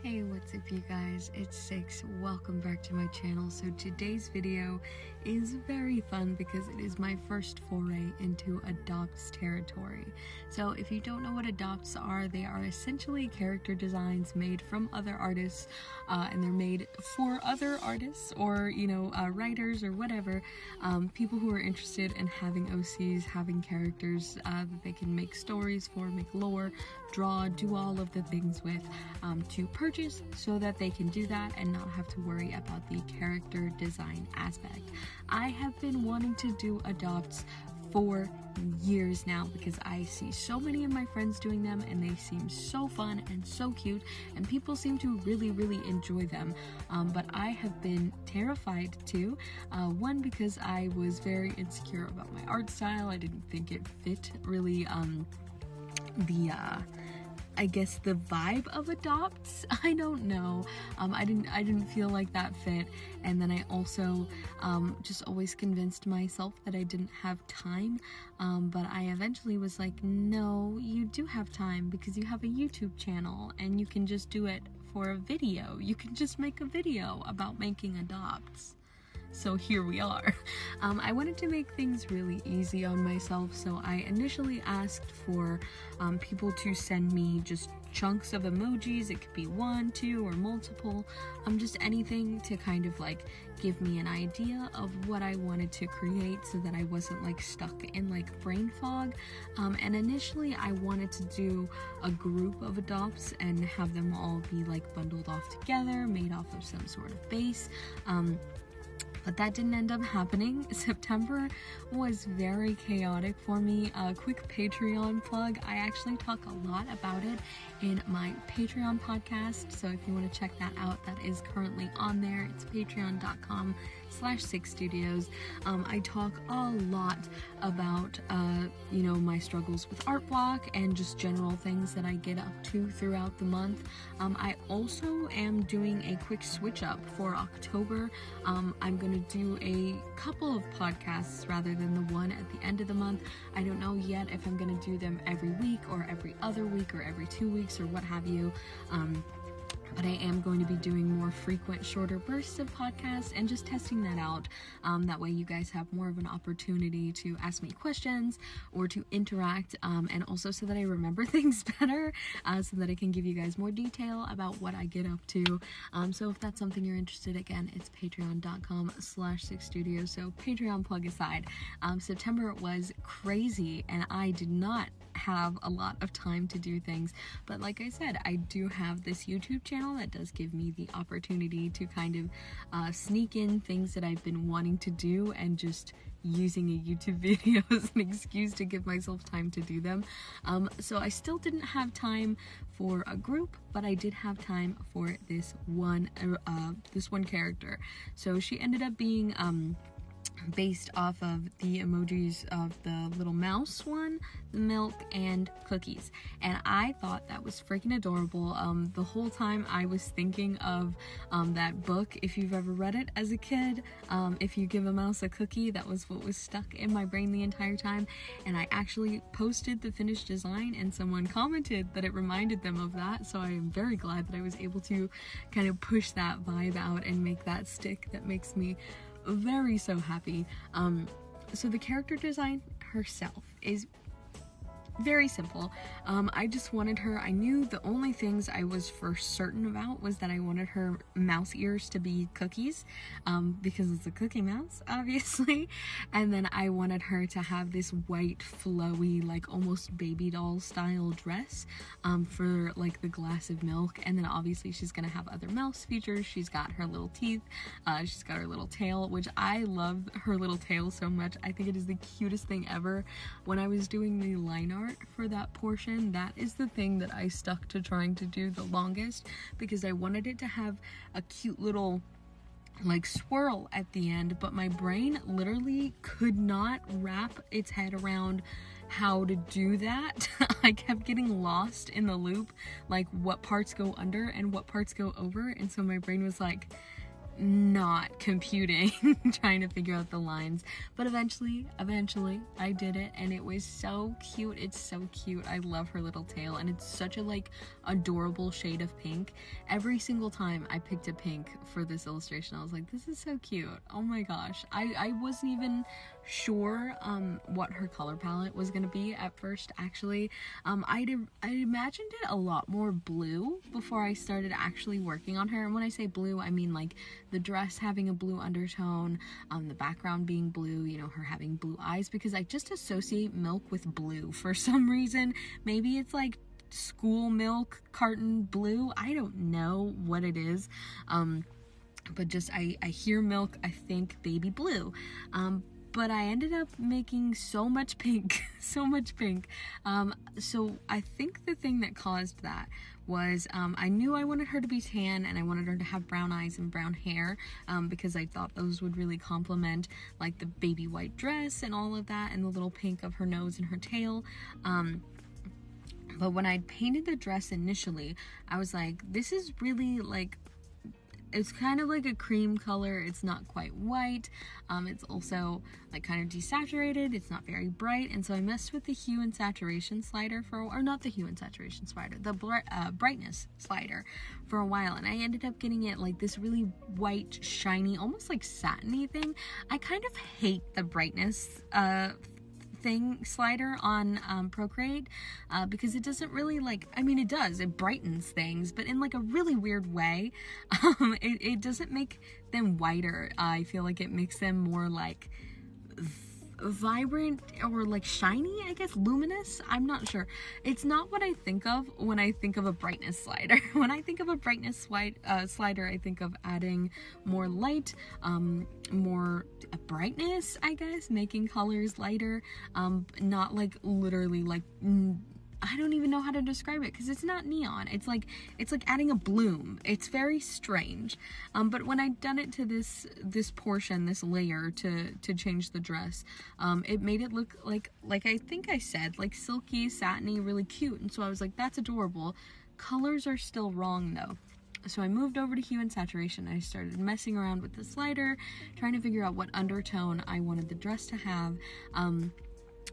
Hey, what's up you guys? It's Six. Welcome back to my channel. So today's video is very fun because it is my first foray into adopts territory. So if you don't know what adopts are, they are essentially character designs made from other artists, and they're made for other artists or, writers or whatever, people who are interested in having OCs, having characters that they can make stories for, make lore, draw, do all of the things with, to purchase so that they can do that and not have to worry about the character design aspect. I have been wanting to do adopts for years now because I see so many of my friends doing them and they seem so fun and so cute and people seem to really enjoy them, but I have been terrified too. One, because I was very insecure about my art style. I didn't think it fit really the vibe of adopts. I don't know. I didn't feel like that fit. And then I also just always convinced myself that I didn't have time. But I eventually was like, no, you do have time because you have a YouTube channel and you can just do it for a video. You can just make a video about making adopts. So here we are. I wanted to make things really easy on myself, so I initially asked for people to send me just chunks of emojis. It could be one, two, or multiple, just anything to kind of like give me an idea of what I wanted to create so that I wasn't like stuck in like brain fog. And initially I wanted to do a group of adopts and have them all be like bundled off together, made off of some sort of base. But that didn't end up happening. September was very chaotic for me. A quick Patreon plug. I actually talk a lot about it in my Patreon podcast. So if you want to check that out, that is currently on there. It's patreon.com/six.studios. I talk a lot about, my struggles with art block and just general things that I get up to throughout the month. I also am doing a quick switch up for October. I'm going to do a couple of podcasts rather than the one at the end of the month. I don't know yet if I'm going to do them every week or every other week or every 2 weeks or what have you. But I am going to be doing more frequent, shorter bursts of podcasts and just testing that out. That way you guys have more of an opportunity to ask me questions or to interact, and also so that I remember things better, so that I can give you guys more detail about what I get up to. So if that's something you're interested, again, it's patreon.com/six.studios. So Patreon plug aside, September was crazy and I did not have a lot of time to do things, but like I said, I do have this YouTube channel that does give me the opportunity to kind of sneak in things that I've been wanting to do and just using a YouTube video as an excuse to give myself time to do them. So I still didn't have time for a group, but I did have time for this one character. So she ended up being based off of the emojis of the little mouse one, the milk, and cookies. And I thought that was freaking adorable. The whole time I was thinking of that book, if you've ever read it as a kid, If You Give a Mouse a Cookie. That was what was stuck in my brain the entire time. And I actually posted the finished design and someone commented that it reminded them of that. So I am very glad that I was able to kind of push that vibe out and make that stick. That makes me very so happy. So the character design herself is very simple. I just wanted her, I knew the only things I was for certain about was that I wanted her mouse ears to be cookies, because it's a cookie mouse, obviously. And then I wanted her to have this white, flowy, like almost baby doll style dress, for like the glass of milk. And then obviously she's gonna have other mouse features. She's got her little teeth, she's got her little tail, which I love her little tail so much. I think it is the cutest thing ever. When I was doing the line art for that portion, that is the thing that I stuck to trying to do the longest, because I wanted it to have a cute little like swirl at the end, but my brain literally could not wrap its head around how to do that. I kept getting lost in the loop, like what parts go under and what parts go over, and so my brain was like, not computing, trying to figure out the lines. But eventually I did it, and it was so cute. It's so cute. I love her little tail, and it's such a like adorable shade of pink. Every single time I picked a pink for this illustration, I was like, this is so cute. Oh my gosh. I wasn't even sure what her color palette was gonna be at first, actually. I imagined it a lot more blue before I started actually working on her. And when I say blue, I mean like the dress having a blue undertone, the background being blue, you know, her having blue eyes, because I just associate milk with blue for some reason. Maybe it's like school milk carton blue. I don't know what it is. But just I hear milk, I think baby blue. But I ended up making so much pink, so much pink. So I think the thing that caused that was I knew I wanted her to be tan, and I wanted her to have brown eyes and brown hair, because I thought those would really complement like the baby white dress and all of that, and the little pink of her nose and her tail. But when I painted the dress initially, I was like, this is really like, it's kind of like a cream color. It's not quite white. It's also like kind of desaturated. It's not very bright. And so I messed with the hue and saturation slider or not the hue and saturation slider, the brightness slider for a while. And I ended up getting it like this really white, shiny, almost like satiny thing. I kind of hate the brightness slider on Procreate, because it doesn't really like, I mean it does, it brightens things, but in like a really weird way. It doesn't make them whiter. I feel like it makes them more like vibrant or like shiny, I guess, luminous. I'm not sure. It's not what I think of when I think of a brightness slider. When I think of a brightness slider, I think of adding more light, more brightness, I guess, making colors lighter, not like literally like I don't even know how to describe it, because it's not neon. It's like adding a bloom. It's very strange. But when I'd done it to this portion, this layer to change the dress, it made it look like I think I said, like silky, satiny, really cute. And so I was like, that's adorable. Colors are still wrong though. So I moved over to hue and saturation. I started messing around with the slider, trying to figure out what undertone I wanted the dress to have.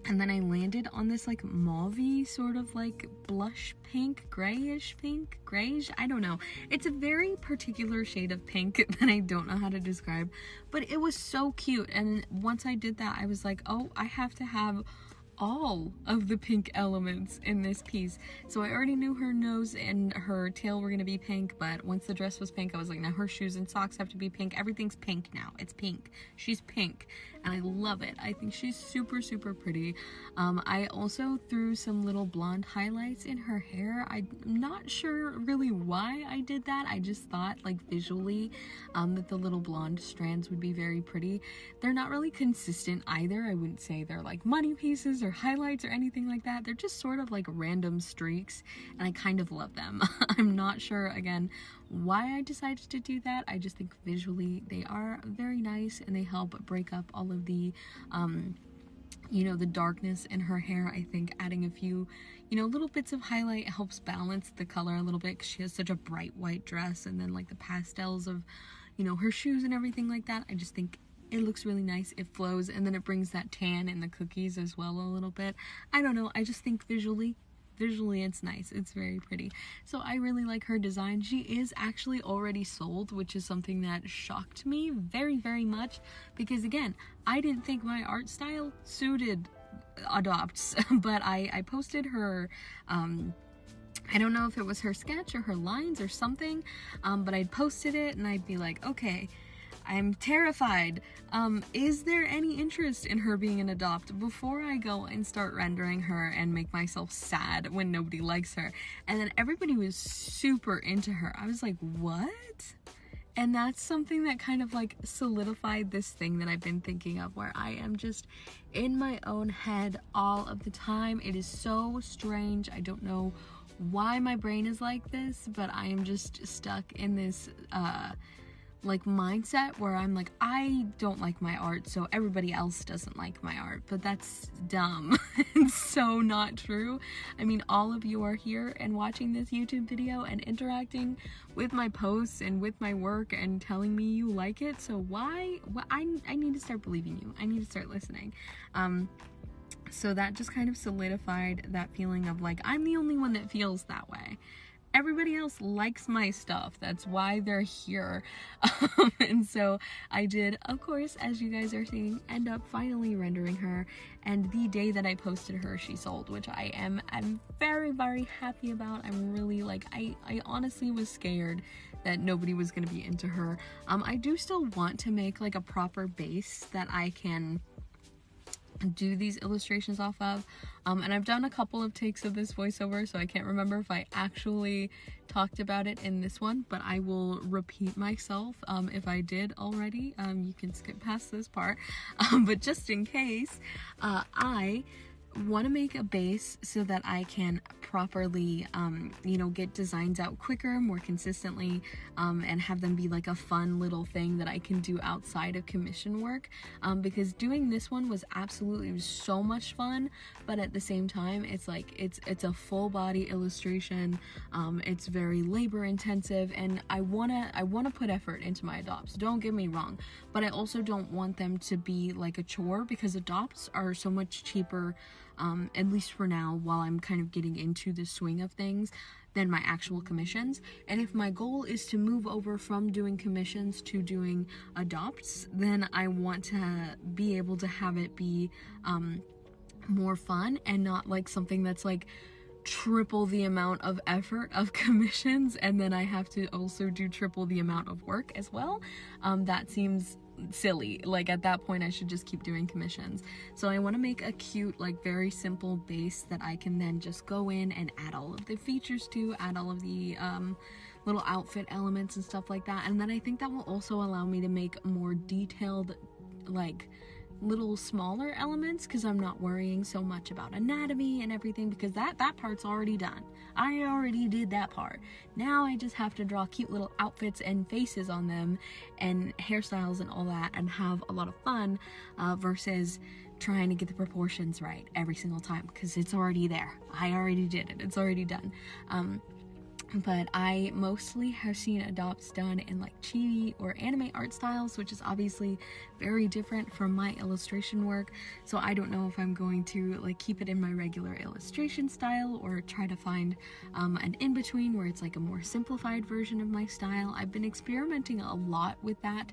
And then I landed on this like mauve-y sort of like blush pink, grayish pink, grayish, I don't know. It's a very particular shade of pink that I don't know how to describe, but it was so cute. And once I did that, I was like, oh, I have to have all of the pink elements in this piece. So I already knew her nose and her tail were gonna be pink, but once the dress was pink, I was like, now her shoes and socks have to be pink. Everything's pink now. It's pink. She's pink, and I love it. I think she's super, super pretty. I also threw some little blonde highlights in her hair. I'm not sure really why I did that. I just thought like visually that the little blonde strands would be very pretty. They're not really consistent either. I wouldn't say they're like money pieces or highlights or anything like that. They're just sort of like random streaks, and I kind of love them. I'm not sure again why I decided to do that. I just think visually they are very nice, and they help break up all of the you know, the darkness in her hair. I think adding a few, you know, little bits of highlight helps balance the color a little bit, because she has such a bright white dress, and then like the pastels of, you know, her shoes and everything like that. I just think it looks really nice. It flows, and then it brings that tan in the cookies as well a little bit. I don't know. I just think visually it's nice. It's very pretty. So I really like her design. She is actually already sold, which is something that shocked me very, very much, because again, I didn't think my art style suited adopts, but I posted her, I don't know if it was her sketch or her lines or something, but I'd posted it and I'd be like, okay, I'm terrified. Is there any interest in her being an adopt before I go and start rendering her and make myself sad when nobody likes her? And then everybody was super into her. I was like, what? And that's something that kind of like solidified this thing that I've been thinking of, where I am just in my own head all of the time. It is so strange. I don't know why my brain is like this, but I am just stuck in this like mindset where I'm like, I don't like my art, so everybody else doesn't like my art. But that's dumb. It's so not true. I mean, all of you are here and watching this YouTube video and interacting with my posts and with my work and telling me you like it. So why? I need to start believing you. I need to start listening. So that just kind of solidified that feeling of like, I'm the only one that feels that way. Everybody else likes my stuff. That's why they're here. And so I did, of course, as you guys are seeing, end up finally rendering her. And the day that I posted her, she sold, which I'm very, very happy about. I'm really like, I honestly was scared that nobody was going to be into her. I do still want to make like a proper base that I can do these illustrations off of, and I've done a couple of takes of this voiceover, so I can't remember if I actually talked about it in this one, but I will repeat myself if I did already. You can skip past this part, but just in case, I want to make a base so that I can properly get designs out quicker, more consistently, and have them be like a fun little thing that I can do outside of commission work, because doing this one was absolutely so much fun, but at the same time it's like it's a full body illustration. It's very labor intensive, and I wanna put effort into my adopts, don't get me wrong, but I also don't want them to be like a chore, because adopts are so much cheaper, at least for now, while I'm kind of getting into the swing of things, than my actual commissions. And if my goal is to move over from doing commissions to doing adopts, then I want to be able to have it be more fun and not like something that's like triple the amount of effort of commissions, and then I have to also do triple the amount of work as well. That seems silly. Like at that point I should just keep doing commissions. So I want to make a cute, like very simple base that I can then just go in and add all of the features to, add all of the little outfit elements and stuff like that. And then I think that will also allow me to make more detailed, like little smaller elements, because I'm not worrying so much about anatomy and everything, because that part's already done. I already did that part. Now I just have to draw cute little outfits and faces on them and hairstyles and all that, and have a lot of fun, versus trying to get the proportions right every single time, because it's already there. I already did it. It's already done. But I mostly have seen adopts done in like chibi or anime art styles, which is obviously very different from my illustration work. So I don't know if I'm going to like keep it in my regular illustration style or try to find an in-between where it's like a more simplified version of my style. I've been experimenting a lot with that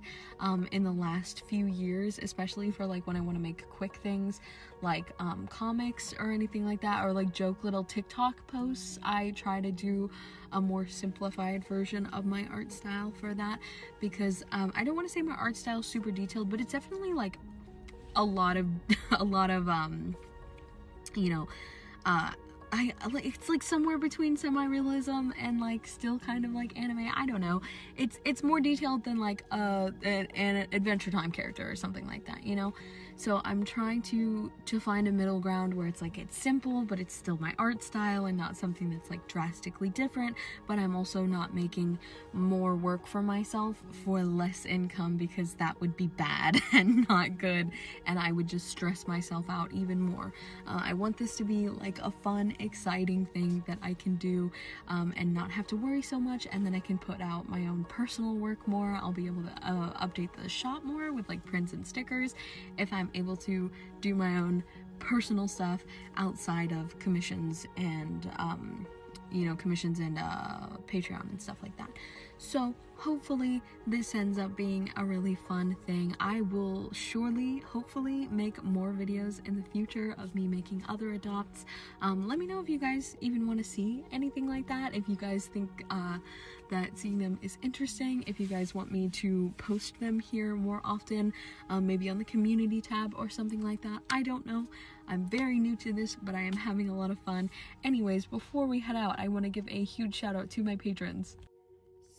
in the last few years, especially for like when I want to make quick things like comics or anything like that, or like joke little TikTok posts. I try to do a more simplified version of my art style for that, because I don't want to say my art style is super detailed, but it's definitely like a lot of it's like somewhere between semi-realism and like still kind of like anime. I don't know. It's more detailed than like an Adventure Time character or something like that, you know? So I'm trying to find a middle ground where it's like it's simple, but it's still my art style and not something that's like drastically different, but I'm also not making more work for myself for less income, because that would be bad and not good, and I would just stress myself out even more. I want this to be like a fun, exciting thing that I can do and not have to worry so much, and then I can put out my own personal work more. I'll be able to update the shop more with like prints and stickers if I'm able to do my own personal stuff outside of commissions and Patreon and stuff like that. So hopefully this ends up being a really fun thing. I will surely, hopefully, make more videos in the future of me making other adopts. Let me know if you guys even want to see anything like that, if you guys think that seeing them is interesting, if you guys want me to post them here more often, maybe on the community tab or something like that. I don't know. I'm very new to this, but I am having a lot of fun. Anyways, before we head out, I want to give a huge shout out to my patrons.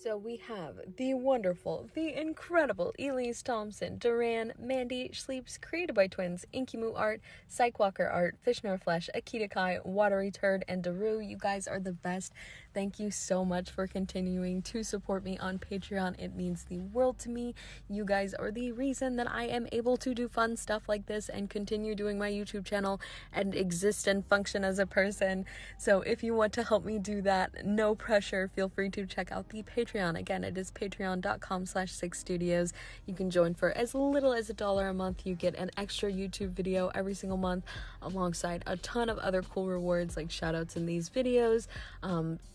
So we have the wonderful, the incredible Elise Thompson, Duran, Mandy, Sleeps, Created by Twins, Inkimu Art, Psychwalker Art, Fish Nor Flesh, Akita Kai, Watery Turd, and Daru. You guys are the best. Thank you so much for continuing to support me on Patreon. It means the world to me. You guys are the reason that I am able to do fun stuff like this and continue doing my YouTube channel and exist and function as a person. So if you want to help me do that, no pressure, feel free to check out the Patreon. Again, it is patreon.com/six.studios. You can join for as little as $1 a month. You get an extra YouTube video every single month alongside a ton of other cool rewards like shoutouts in these videos,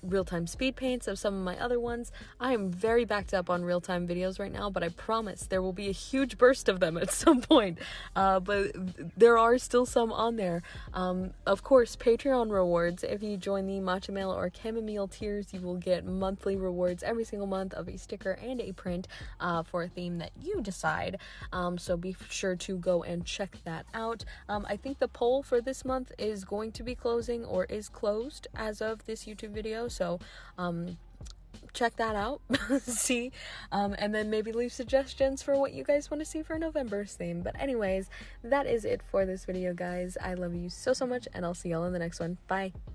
real-time speed paints of some of my other ones. I am very backed up on real-time videos right now, but I promise there will be a huge burst of them at some point. But there are still some on there. Of course, Patreon rewards. If you join the Matcha Mail or Chamomile tiers, you will get monthly rewards every single month of a sticker and a print for a theme that you decide. So be sure to go and check that out. I think the poll for this month is going to be closing or is closed as of this YouTube video. So check that out. See, and then maybe leave suggestions for what you guys want to see for November's theme. But anyways, that is it for this video, guys. I love you so much, and I'll see y'all in the next one. Bye.